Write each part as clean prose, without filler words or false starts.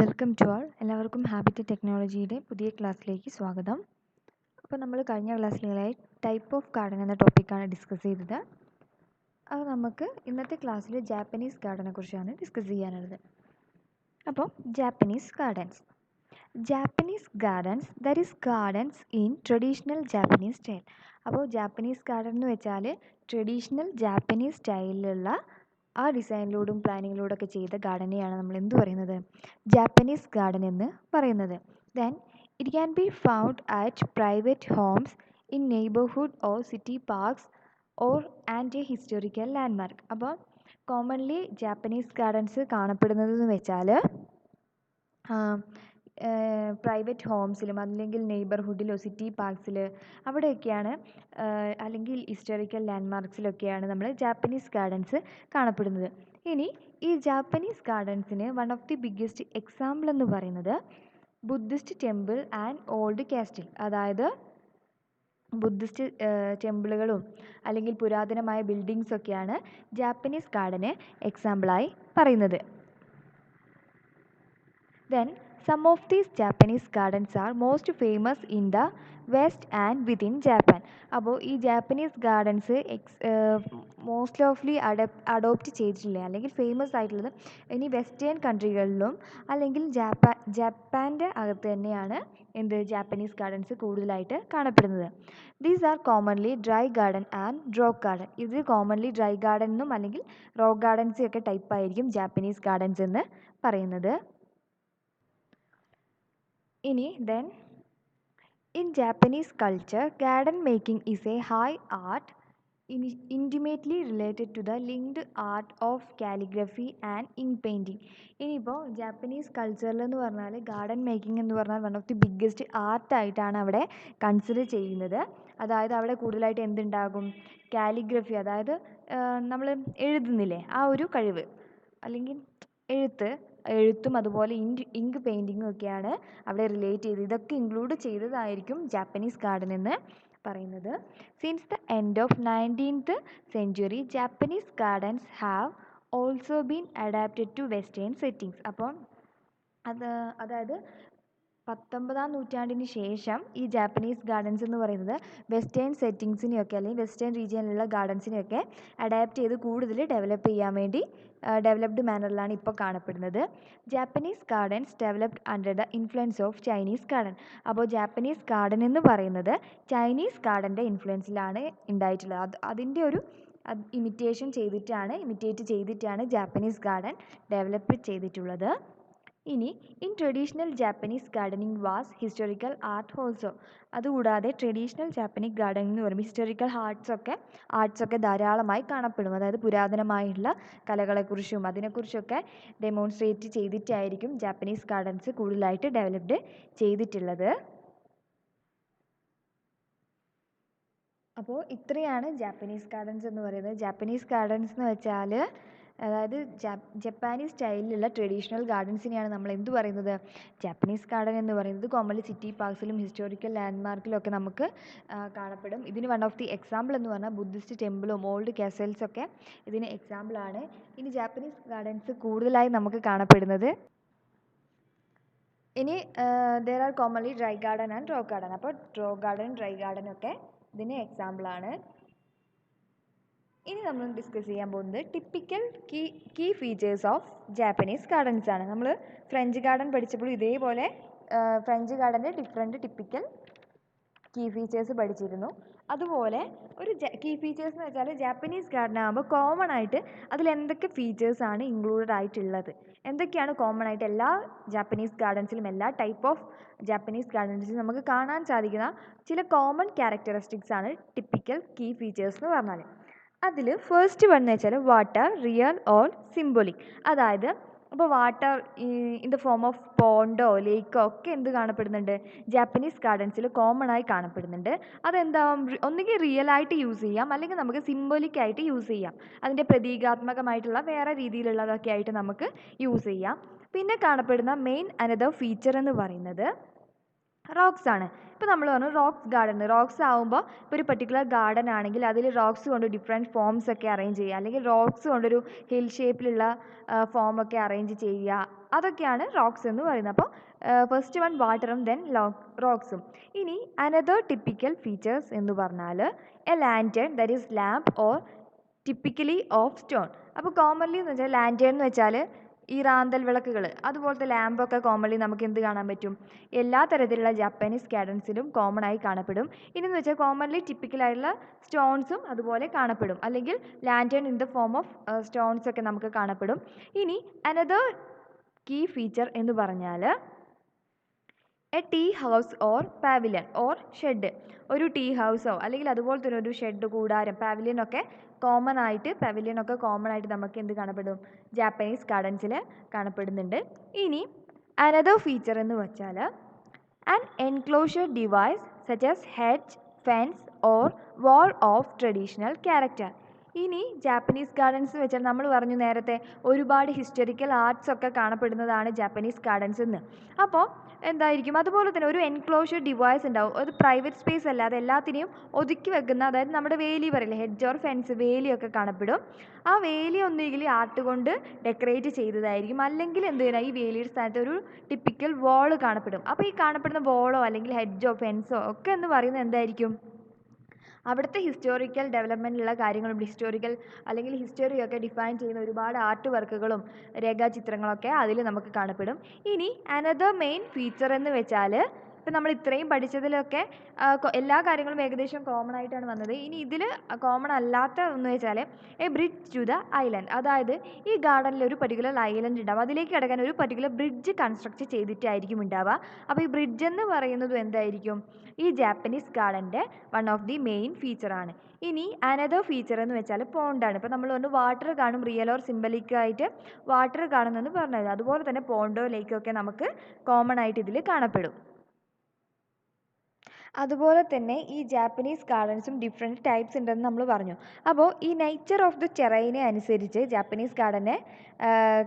Welcome to ആൾ. എല്ലാവർക്കും habit ടെക്നോളജിയുടെ പുതിയ ക്ലാസ്സിലേക്ക് സ്വാഗതം. അപ്പോൾ നമ്മൾ കഴിഞ്ഞ ക്ലാസ്സിലായി ടൈപ്പ് ഓഫ് ഗാർഡൻ എന്ന ടോപ്പിക്കാണ് ഡിസ്കസ് ചെയ്തത്. അത് നമുക്ക് ഇന്നത്തെ ക്ലാസ്സിൽ ജാപ്പനീസ് ഗാർഡനെ കുറിച്ചാണ് ഡിസ്കസ് ചെയ്യാനുള്ളത്. അപ്പോൾ Japanese gardens that is gardens in traditional Japanese style. അപ്പോൾ ജാപ്പനീസ് ഗാർഡൻ എന്ന് വെച്ചാൽ ട്രഡീഷണൽ ജാപ്പനീസ് സ്റ്റൈലിലുള്ള ആ ഡിസൈനിലൂടും പ്ലാനിങ്ങിലൂടെ ഒക്കെ ചെയ്ത ഗാർഡനെയാണ് നമ്മൾ എന്ത് പറയുന്നത്, ജാപ്പനീസ് ഗാർഡൻ എന്ന് പറയുന്നത്. Then it can be found at private homes in neighbourhood or city parks or and a historical landmark. അപ്പോൾ കോമൺലി ജാപ്പനീസ് ഗാർഡൻസ് കാണപ്പെടുന്നതെന്ന് വെച്ചാൽ പ്രൈവറ്റ് ഹോംസിലും അല്ലെങ്കിൽ നെയ്ബർഹുഡിലോ സിറ്റി പാർക്സിൽ അവിടെയൊക്കെയാണ്, അല്ലെങ്കിൽ ഹിസ്റ്റോറിക്കൽ ലാൻഡ്മാർക്സിലൊക്കെയാണ് നമ്മൾ ജാപ്പനീസ് ഗാർഡൻസ് കാണപ്പെടുന്നത്. ഇനി ഈ ജാപ്പനീസ് ഗാർഡൻസിന് one of the biggest example എന്ന് പറയുന്നത് Buddhist temple and old castle. അതായത് ബുദ്ധിസ്റ്റ് ടെമ്പിളുകളും അല്ലെങ്കിൽ പുരാതനമായ ബിൽഡിങ്സൊക്കെയാണ് ജാപ്പനീസ് ഗാർഡന് എക്സാമ്പിളായി പറയുന്നത്. Then some of these Japanese gardens are most famous in the West and within Japan. അപ്പോൾ ഈ ജാപ്പനീസ് ഗാർഡൻസ് മോസ്റ്റ് ഓഫ്ലി അഡോപ്റ്റ് ചെയ്തിട്ടില്ല അല്ലെങ്കിൽ ഫേമസ് ആയിട്ടുള്ളത് ഇനി വെസ്റ്റേൺ കൺട്രികളിലും അല്ലെങ്കിൽ ജപ്പാൻ്റെ അകത്ത് തന്നെയാണ് എന്ത് ജാപ്പനീസ് ഗാർഡൻസ് കൂടുതലായിട്ട് കാണപ്പെടുന്നത്. These are commonly dry garden and rock garden. ഇത് കോമൺലി ഡ്രൈ ഗാർഡൻ എന്നും അല്ലെങ്കിൽ റോക്ക് ഗാർഡൻസ് ഒക്കെ ടൈപ്പ് ആയിരിക്കും ജാപ്പനീസ് ഗാർഡൻസ് എന്ന് പറയുന്നത്. Then in Japanese culture, garden making is a high art intimately related to the linked art of calligraphy and ink painting. ഇനിയിപ്പോൾ Japanese കൾച്ചറിൽ എന്ന് പറഞ്ഞാൽ ഗാർഡൻ മേക്കിംഗ് എന്ന് പറഞ്ഞാൽ വൺ ഓഫ് ദി ബിഗ്ഗസ്റ്റ് ആർട്ടായിട്ടാണ് അവിടെ കൺസിഡർ ചെയ്യുന്നത്. അതായത് അവിടെ കൂടുതലായിട്ട് എന്തുണ്ടാകും, കാലിഗ്രഫി, അതായത് നമ്മൾ എഴുതുന്നില്ലേ ആ ഒരു കഴിവ്, അല്ലെങ്കിൽ എഴുത്തും അതുപോലെ ഇങ്ക് പെയിൻറ്റിങ്ങും ഒക്കെയാണ് അവിടെ റിലേറ്റ് ചെയ്ത്, ഇതൊക്കെ ഇൻക്ലൂഡ് ചെയ്തതായിരിക്കും ജാപ്പനീസ് ഗാർഡൻ എന്ന് പറയുന്നത്. Since the end of 19th century Japanese gardens have also been adapted to western settings. അപ്പം അതായത് 19ാം നൂറ്റാണ്ടിന് ശേഷം ഈ ജാപ്പനീസ് ഗാർഡൻസ് എന്ന് പറയുന്നത് വെസ്റ്റേൺ സെറ്റിങ്സിനെയൊക്കെ അല്ലെങ്കിൽ വെസ്റ്റേൺ റീജിയനിലുള്ള ഗാർഡൻസിനെയൊക്കെ അഡാപ്റ്റ് ചെയ്ത് കൂടുതൽ ഡെവലപ്പ് ചെയ്യാൻ വേണ്ടി ഡെവലപ്ഡ് മാനറിലാണ് ഇപ്പോൾ കാണപ്പെടുന്നത്. Japanese gardens developed under the influence of Chinese garden. അപ്പോൾ ജാപ്പനീസ് ഗാർഡൻ എന്ന് പറയുന്നത് ചൈനീസ് ഗാർഡൻ്റെ ഇൻഫ്ലുവൻസിലാണ് ഉണ്ടായിട്ടുള്ളത്. അതിൻ്റെ ഒരു ഇമിറ്റേറ്റ് ചെയ്തിട്ടാണ് ജാപ്പനീസ് ഗാർഡൻ ഡെവലപ്പ് ചെയ്തിട്ടുള്ളത്. ഇനി in traditional Japanese gardening was historical art also. അതുകൂടാതെ ട്രഡീഷണൽ ജാപ്പനീസ് ഗാർഡനിങ് എന്ന് പറയുമ്പോൾ ഹിസ്റ്റോറിക്കൽ ആർട്സൊക്കെ ധാരാളമായി കാണപ്പെടും. അതായത് പുരാതനമായിട്ടുള്ള കലകളെക്കുറിച്ചും അതിനെക്കുറിച്ചൊക്കെ ഡെമോൺസ്ട്രേറ്റ് ചെയ്തിട്ടായിരിക്കും ജാപ്പനീസ് ഗാർഡൻസ് കൂടുതലായിട്ട് ഡെവലപ്ഡ് ചെയ്തിട്ടുള്ളത്. അപ്പോൾ ഇത്രയാണ് ജാപ്പനീസ് ഗാർഡൻസ് എന്ന് പറയുന്നത്. ജാപ്പനീസ് ഗാർഡൻസ് എന്ന് വെച്ചാൽ അതായത് ജപ്പാനീസ് സ്റ്റൈലിലുള്ള ട്രഡീഷണൽ ഗാർഡൻസിനെയാണ് നമ്മൾ എന്ത് പറയുന്നത്, ജാപ്പനീസ് ഗാർഡൻ എന്ന് പറയുന്നത്. കോമൺലി സിറ്റി പാർക്സിലും ഹിസ്റ്റോറിക്കൽ ലാൻഡ്മാർക്കിലും ഒക്കെ നമുക്ക് കാണപ്പെടും. ഇതിന് വൺ ഓഫ് ദി എക്സാമ്പിൾ എന്ന് പറഞ്ഞാൽ ബുദ്ധിസ്റ്റ് ടെമ്പിളും ഓൾഡ് കാസൽസൊക്കെ ഇതിന് എക്സാമ്പിളാണ്. ഇനി ജാപ്പനീസ് ഗാർഡൻസ് കൂടുതലായി നമുക്ക് കാണപ്പെടുന്നത് ഇനി there are commonly dry garden and rock garden. അപ്പോൾ റോക്ക് ഗാർഡൻ ഡ്രൈ ഗാർഡൻ ഒക്കെ ഇതിന് എക്സാമ്പിളാണ്. ഇനി നമ്മൾ ഡിസ്കസ് ചെയ്യാൻ പോകുന്നത് typical key features of Japanese gardens ആണ്. നമ്മൾ ഫ്രഞ്ച് ഗാർഡൻ പഠിച്ചപ്പോൾ ഇതേപോലെ ഫ്രഞ്ച് ഗാർഡൻ്റെ ഡിഫറെൻറ്റ് ടിപ്പിക്കൽ കീ ഫീച്ചേഴ്സ് പഠിച്ചിരുന്നു. അതുപോലെ ഒരു കീ ഫീച്ചേഴ്സ് എന്ന് വെച്ചാൽ ജാപ്പനീസ് ഗാർഡൻ ആകുമ്പോൾ കോമൺ ആയിട്ട് അതിൽ എന്തൊക്കെ ഫീച്ചേഴ്സാണ് ഇൻക്ലൂഡഡ് ആയിട്ടുള്ളത്, എന്തൊക്കെയാണ് കോമൺ ആയിട്ട് എല്ലാ ജാപ്പനീസ് ഗാർഡൻസിലും എല്ലാ ടൈപ്പ് ഓഫ് ജാപ്പനീസ് ഗാർഡൻസിലും നമുക്ക് കാണാൻ സാധിക്കുന്ന ചില കോമൺ ക്യാരക്ടറിസ്റ്റിക്സ് ആണ് ടിപ്പിക്കൽ കീ ഫീച്ചേഴ്സ് എന്ന് പറഞ്ഞാൽ. അതിൽ ഫസ്റ്റ് വൺ എന്ന് വെച്ചാൽ വാട്ടർ, റിയൽ ഓർ സിംബോളിക്. അതായത് അപ്പോൾ water in the form of പോണ്ടോ ലേക്കോ ഒക്കെ എന്ത് കാണപ്പെടുന്നുണ്ട്, ജാപ്പനീസ് ഗാർഡൻസിൽ കോമൺ ആയി കാണപ്പെടുന്നുണ്ട്. അതെന്താ, ഒന്നുകിൽ റിയൽ ആയിട്ട് യൂസ് ചെയ്യാം, അല്ലെങ്കിൽ നമുക്ക് സിംബോളിക് ആയിട്ട് യൂസ് ചെയ്യാം. അതിൻ്റെ പ്രതീകാത്മകമായിട്ടുള്ള വേറെ രീതിയിലുള്ളതൊക്കെ ആയിട്ട് നമുക്ക് യൂസ് ചെയ്യാം. പിന്നെ കാണപ്പെടുന്ന മെയിൻ അനദർ ഫീച്ചർ എന്ന് പറയുന്നത് റോക്സ് ആണ്. ഇപ്പോൾ നമ്മൾ പറഞ്ഞു റോക്സ് ഗാർഡൻ. റോക്സ് ആകുമ്പോൾ ഇപ്പോൾ ഒരു പെർട്ടിക്കുലർ ഗാർഡൻ ആണെങ്കിൽ അതിൽ റോക്സ് കൊണ്ട് ഡിഫറെൻറ്റ് ഫോംസ് ഒക്കെ അറേഞ്ച് ചെയ്യുക, അല്ലെങ്കിൽ റോക്സ് കൊണ്ടൊരു ഹിൽ ഷേപ്പിലുള്ള ഫോമൊക്കെ അറേഞ്ച് ചെയ്യുക, അതൊക്കെയാണ് റോക്സ് എന്ന് പറയുന്നത്. അപ്പോൾ ഫസ്റ്റ് വൺ വാട്ടറും ദെൻ റോക്സും. ഇനി അനദർ ടിപ്പിക്കൽ ഫീച്ചേഴ്സ് എന്ന് പറഞ്ഞാൽ A lantern, that is lamp or typically of stone. അപ്പോൾ കോമൺലി എന്ന് വെച്ചാൽ ലാൻറ്റേൺ എന്ന് വെച്ചാൽ ഈ റാന്തൽ വിളക്കുകൾ, അതുപോലത്തെ ലാമ്പൊക്കെ കോമൺലി നമുക്ക് എന്ത് കാണാൻ പറ്റും, എല്ലാ തരത്തിലുള്ള ജാപ്പനീസ് ഗാർഡൻസിലും കോമൺ ആയി കാണപ്പെടും. ഇനിയെന്ന് വെച്ചാൽ കോമൺലി ടിപ്പിക്കലായിട്ടുള്ള സ്റ്റോൺസും അതുപോലെ കാണപ്പെടും, അല്ലെങ്കിൽ lantern in the form of stones ഒക്കെ നമുക്ക് കാണപ്പെടും. ഇനി അനദർ കീ ഫീച്ചർ എന്ന് പറഞ്ഞാൽ a tea house or pavilion or shed. ഒരു ടീ ഹൗസോ അല്ലെങ്കിൽ അതുപോലെ തന്നെ ഒരു ഷെഡ്, കൂടാരം, പാവിലിയനൊക്കെ കോമൺ ആയിട്ട് നമുക്ക് എന്ത് കാണപ്പെടും, ജാപ്പനീസ് ഗാർഡൻസിൽ കാണപ്പെടുന്നുണ്ട്. ഇനി അനദർ ഫീച്ചർ എന്ന് വെച്ചാൽ an enclosure device such as hedge, fence or wall of traditional character. ഇനി ജാപ്പനീസ് ഗാർഡൻസ് വെച്ചാൽ നമ്മൾ പറഞ്ഞു നേരത്തെ ഒരുപാട് ഹിസ്റ്റോറിക്കൽ ആർട്സ് ഒക്കെ കാണപ്പെടുന്നതാണ് ജാപ്പനീസ് ഗാർഡൻസ് എന്ന്. അപ്പോൾ എന്തായിരിക്കും, അതുപോലെ തന്നെ ഒരു എൻക്ലോഷർ ഡിവൈസ് ഉണ്ടാവും. ഒരു പ്രൈവറ്റ് സ്പേസ് അല്ലാതെ എല്ലാത്തിനെയും ഒതുക്കി വെക്കുന്ന, അതായത് നമ്മുടെ വേലി പറയില്ലേ, ഹെഡ്ജ് ഓർ ഫെൻസ്, വേലിയൊക്കെ കാണപ്പെടും. ആ വേലി ഒന്നുകിൽ ആർട്ട് കൊണ്ട് ഡെക്കറേറ്റ് ചെയ്തതായിരിക്കും, അല്ലെങ്കിൽ എന്ത് ചെയ്യുക, ഈ വേലിയുടെ സ്ഥാനത്ത് ഒരു ടിപ്പിക്കൽ വാൾ കാണപ്പെടും. അപ്പോൾ ഈ കാണപ്പെടുന്ന വാളോ അല്ലെങ്കിൽ ഹെഡ്ജോ ഫെൻസോ ഒക്കെ എന്ന് പറയുന്നത് എന്തായിരിക്കും, അവിടുത്തെ ഹിസ്റ്റോറിക്കൽ ഡെവലപ്മെൻറ്റിലുള്ള കാര്യങ്ങളും ഹിസ്റ്റോറിക്കൽ അല്ലെങ്കിൽ ഹിസ്റ്ററിയൊക്കെ ഡിഫൈൻ ചെയ്യുന്ന ഒരുപാട് ആർട്ട് വർക്കുകളും രേഖാചിത്രങ്ങളൊക്കെ അതിൽ നമുക്ക് കാണപ്പെടും. ഇനി അനദർ മെയിൻ ഫീച്ചർ എന്ന് വെച്ചാൽ ഇപ്പം നമ്മൾ ഇത്രയും പഠിച്ചതിലൊക്കെ എല്ലാ കാര്യങ്ങളും ഏകദേശം കോമൺ ആയിട്ടാണ് വന്നത്. ഇനി ഇതിൽ കോമൺ അല്ലാത്ത എന്ന് വെച്ചാൽ a bridge to the island. അതായത് ഈ ഗാർഡനിൽ ഒരു പർട്ടിക്കുലർ ഐലൻഡ് ഉണ്ടാവും, അതിലേക്ക് കിടക്കാൻ ഒരു പർട്ടിക്കുലർ ബ്രിഡ്ജ് കൺസ്ട്രക്ട് ചെയ്തിട്ടായിരിക്കും ഉണ്ടാവുക. അപ്പോൾ ഈ ബ്രിഡ്ജ് എന്ന് പറയുന്നതും എന്തായിരിക്കും, ഈ ജാപ്പനീസ് ഗാർഡൻ്റെ വൺ ഓഫ് ദി മെയിൻ ഫീച്ചറാണ്. ഇനി അനദർ ഫീച്ചർ എന്ന് വെച്ചാൽ പോണ്ടാണ്. ഇപ്പോൾ നമ്മൾ പറഞ്ഞു വാട്ടർ കാണും, റിയൽ ഓർ സിംബലിക് ആയിട്ട് വാട്ടർ കാണുമെന്ന് പറഞ്ഞത്, അതുപോലെ തന്നെ പോണ്ടോ ലേക്കൊക്കെ നമുക്ക് കോമൺ ആയിട്ട് ഇതിൽ കാണപ്പെടും. അതുപോലെ തന്നെ ഈ ജാപ്പനീസ് ഗാർഡൻസും ഡിഫറെൻറ്റ് ടൈപ്സ് ഉണ്ടെന്ന് നമ്മൾ പറഞ്ഞു. അപ്പോൾ ഈ നേച്ചർ ഓഫ് ദ ടെറൈനെ അനുസരിച്ച് ജാപ്പനീസ് ഗാർഡനെ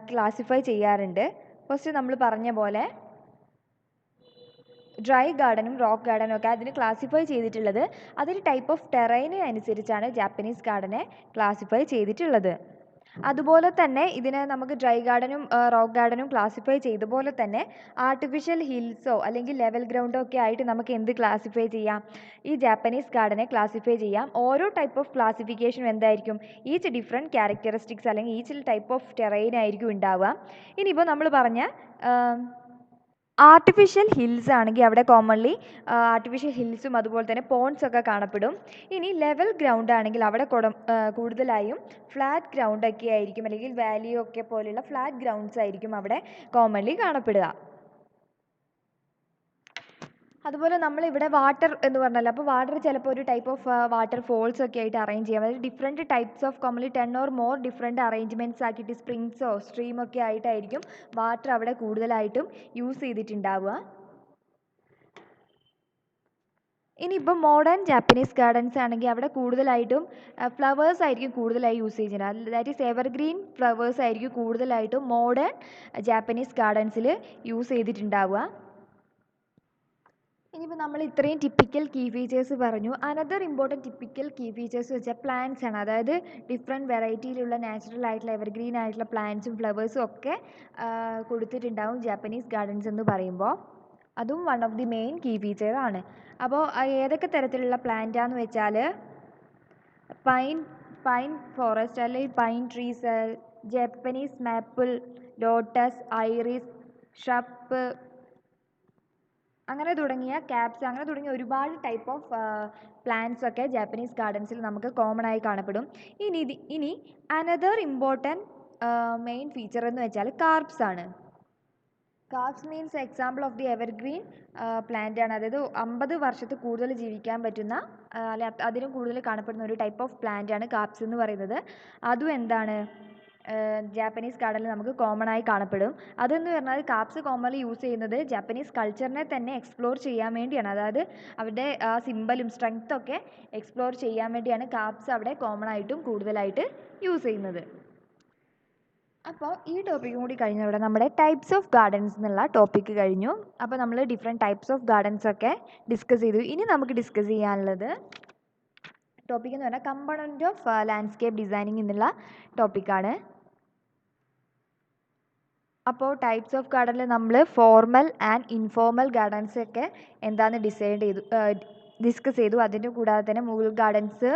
ക്ലാസിഫൈ ചെയ്യാറുണ്ട്. ഫസ്റ്റ് നമ്മൾ പറഞ്ഞ പോലെ ഡ്രൈ ഗാർഡനും റോക്ക് ഗാർഡനും ഒക്കെ അതിന് ക്ലാസിഫൈ ചെയ്തിട്ടുള്ളത് അതൊരു ടൈപ്പ് ഓഫ് ടെറൈനെ അനുസരിച്ചാണ് ജാപ്പനീസ് ഗാർഡനെ ക്ലാസിഫൈ ചെയ്തിട്ടുള്ളത്. അതുപോലെ തന്നെ ഇതിനെ നമുക്ക് ഡ്രൈ ഗാർഡനും റോക്ക് ഗാർഡനും ക്ലാസിഫൈ ചെയ്ത പോലെ തന്നെ ആർട്ടിഫിഷ്യൽ ഹിൽസോ അല്ലെങ്കിൽ ലെവൽ ഗ്രൗണ്ടോ ഒക്കെ ആയിട്ട് നമുക്ക് എന്ത് ക്ലാസിഫൈ ചെയ്യാം, ഈ ജാപ്പനീസ് ഗാർഡനെ ക്ലാസിഫൈ ചെയ്യാം. ഓരോ ടൈപ്പ് ഓഫ് ക്ലാസിഫിക്കേഷനും എന്തായിരിക്കും, ഈച്ച് ഡിഫറെൻറ്റ് ക്യാരക്ടറിസ്റ്റിക്സ് അല്ലെങ്കിൽ ഈച്ച് ടൈപ്പ് ഓഫ് ടെറൈൻ ആയിരിക്കും ഉണ്ടാവുക. ഇനിയിപ്പോൾ നമ്മൾ പറഞ്ഞ ആർട്ടിഫിഷ്യൽ ഹിൽസ് ആണെങ്കിൽ അവിടെ കോമൺലി ആർട്ടിഫിഷ്യൽ ഹിൽസും അതുപോലെ തന്നെ പോൺസ് ഒക്കെ കാണപ്പെടും. ഇനി ലെവൽ ഗ്രൗണ്ട് ആണെങ്കിൽ അവിടെ കൂടുതലായും ഫ്ലാറ്റ് ഗ്രൗണ്ട് ഒക്കെ ആയിരിക്കും, അല്ലെങ്കിൽ വാലി ഒക്കെ പോലെയുള്ള ഫ്ലാറ്റ് ഗ്രൗണ്ട്സ് ആയിരിക്കും അവിടെ കോമൺലി കാണപ്പെടുക. അതുപോലെ നമ്മളിവിടെ വാട്ടർ എന്ന് പറഞ്ഞല്ലോ, അപ്പോൾ വാട്ടർ ചിലപ്പോൾ ഒരു ടൈപ്പ് ഓഫ് വാട്ടർ ഫോൾസ് ഒക്കെ ആയിട്ട് അറേഞ്ച് ചെയ്യാം. അതായത് different types of commonly 10 or more different arrangements ആക്കിയിട്ട് സ്പ്രിങ്സോ സ്ട്രീമൊക്കെ ആയിട്ടായിരിക്കും വാട്ടർ അവിടെ കൂടുതലായിട്ടും യൂസ് ചെയ്തിട്ടുണ്ടാവുക. ഇനിയിപ്പോൾ മോഡേൺ ജാപ്പനീസ് ഗാർഡൻസ് ആണെങ്കിൽ അവിടെ കൂടുതലായിട്ടും ഫ്ലവേഴ്സ് ആയിരിക്കും കൂടുതലായി യൂസ് ചെയ്യുന്നത്. ദാറ്റ് ഈസ് എവർഗ്രീൻ ഫ്ലവേഴ്സ് ആയിരിക്കും കൂടുതലായിട്ടും മോഡേൺ ജാപ്പനീസ് ഗാർഡൻസിൽ യൂസ് ചെയ്തിട്ടുണ്ടാവുക. ഇനിയിപ്പോൾ നമ്മൾ ഇത്രയും ടിപ്പിക്കൽ കീ ഫീച്ചേഴ്സ് പറഞ്ഞു. Another important typical key features വെച്ചാൽ പ്ലാന്റ്സ് ആണ്. അതായത് ഡിഫറെൻറ്റ് വെറൈറ്റിയിലുള്ള നാച്ചുറൽ ആയിട്ടുള്ള എവർഗ്രീൻ ആയിട്ടുള്ള പ്ലാന്റ്സും ഫ്ലവേഴ്സും ഒക്കെ കൊടുത്തിട്ടുണ്ടാവും ജാപ്പനീസ് ഗാർഡൻസ് എന്ന് പറയുമ്പോൾ. അതും one of the main key feature ആണ്. അപ്പോൾ ഏതൊക്കെ തരത്തിലുള്ള പ്ലാന്റാന്ന് വെച്ചാൽ പൈൻ ഫോറസ്റ്റ് അല്ലെങ്കിൽ pine trees, Japanese maple, lotus, iris, shrub, അങ്ങനെ തുടങ്ങിയ ക്യാപ്സ്, അങ്ങനെ തുടങ്ങിയ ഒരുപാട് ടൈപ്പ് ഓഫ് പ്ലാന്റ്സ് ഒക്കെ ജാപ്പനീസ് ഗാർഡൻസിൽ നമുക്ക് കോമൺ ആയി കാണപ്പെടും. ഇനി അനദർ ഇമ്പോർട്ടൻറ്റ് മെയിൻ ഫീച്ചർ എന്ന് വെച്ചാൽ കാർപ്സ് ആണ്. Carps means example of the evergreen plant ആണ്. അതായത് 50 വർഷത്തിൽ കൂടുതൽ ജീവിക്കാൻ പറ്റുന്ന അല്ലെ അതിനും കൂടുതൽ കാണപ്പെടുന്ന ഒരു ടൈപ്പ് ഓഫ് പ്ലാന്റ് ആണ് കാർപ്സ് എന്ന് പറയുന്നത്. അതും എന്താണ്, ജാപ്പനീസ് ഗാർഡനിൽ നമുക്ക് കോമൺ ആയി കാണപ്പെടും. അതെന്ന് പറഞ്ഞാൽ കാർപ്സ് കോമൺലി യൂസ് ചെയ്യുന്നത് ജാപ്പനീസ് കൾച്ചറിനെ തന്നെ എക്സ്പ്ലോർ ചെയ്യാൻ വേണ്ടിയാണ്. അതായത് അവരുടെ ആ സിമ്പലും സ്ട്രെങ്ത്തും ഒക്കെ എക്സ്പ്ലോർ ചെയ്യാൻ വേണ്ടിയാണ് കാർപ്സ് അവിടെ കോമൺ ആയിട്ടും കൂടുതലായിട്ട് യൂസ് ചെയ്യുന്നത്. അപ്പോൾ ഈ ടോപ്പിക്കും കൂടി കഴിഞ്ഞതോടെ നമ്മുടെ ടൈപ്സ് ഓഫ് ഗാർഡൻസ് എന്നുള്ള ടോപ്പിക്ക് കഴിഞ്ഞു. അപ്പോൾ നമ്മൾ ഡിഫറെൻറ്റ് ടൈപ്സ് ഓഫ് ഗാർഡൻസ് ഒക്കെ ഡിസ്കസ് ചെയ്തു. ഇനി നമുക്ക് ഡിസ്കസ് ചെയ്യാനുള്ളത് ടോപ്പിക് എന്ന് പറഞ്ഞാൽ കമ്പോണൻറ്റ് ഓഫ് ലാൻഡ്സ്കേപ്പ് ഡിസൈനിങ് എന്നുള്ള ടോപ്പിക്കാണ്. അപ്പോൾ ടൈപ്സ് ഓഫ് ഗാർഡനിൽ നമ്മൾ ഫോർമൽ ആൻഡ് ഇൻഫോർമൽ ഗാർഡൻസ് ഒക്കെ എന്താണെന്ന് ഡിസ്കസ് ചെയ്തു. അതിൻ്റെ കൂടാതെ തന്നെ Mughal gardens,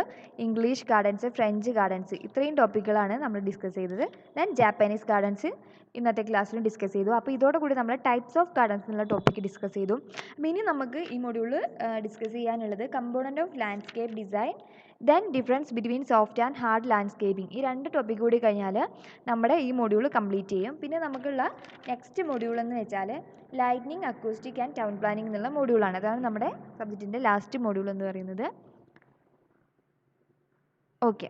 English gardens, French gardens, ഇത്രയും ടോപ്പിക്കുകളാണ് നമ്മൾ ഡിസ്കസ് ചെയ്തത്. ദെൻ ജാപ്പനീസ് ഗാർഡൻസ് ഇന്നത്തെ ക്ലാസ്സിലും ഡിസ്കസ് ചെയ്തു. അപ്പോൾ ഇതോടുകൂടി നമ്മൾ ടൈപ്സ് ഓഫ് ഗാർഡൻസ് എന്നുള്ള ടോപ്പിക്ക് ഡിസ്കസ് ചെയ്തു. അപ്പോൾ ഇനി നമുക്ക് ഈ മൊഡ്യൂളിൽ ഡിസ്കസ് ചെയ്യാനുള്ളത് component of landscape design, then difference between soft and hard landscaping. ഈ രണ്ട് ടോപ്പിക് കൂടി കഴിഞ്ഞാൽ നമ്മുടെ ഈ മൊഡ്യൂൾ കംപ്ലീറ്റ് ചെയ്യും. പിന്നെ നമുക്കുള്ള നെക്സ്റ്റ് മൊഡ്യൂൾ എന്ന് വെച്ചാൽ lightning, acoustic and town planning എന്നുള്ള മൊഡ്യൂളാണ്. അതാണ് നമ്മുടെ സബ്ജക്റ്റിൻ്റെ ലാസ്റ്റ് മൊഡ്യൂൾ എന്ന് പറയുന്നത്. ഓക്കെ.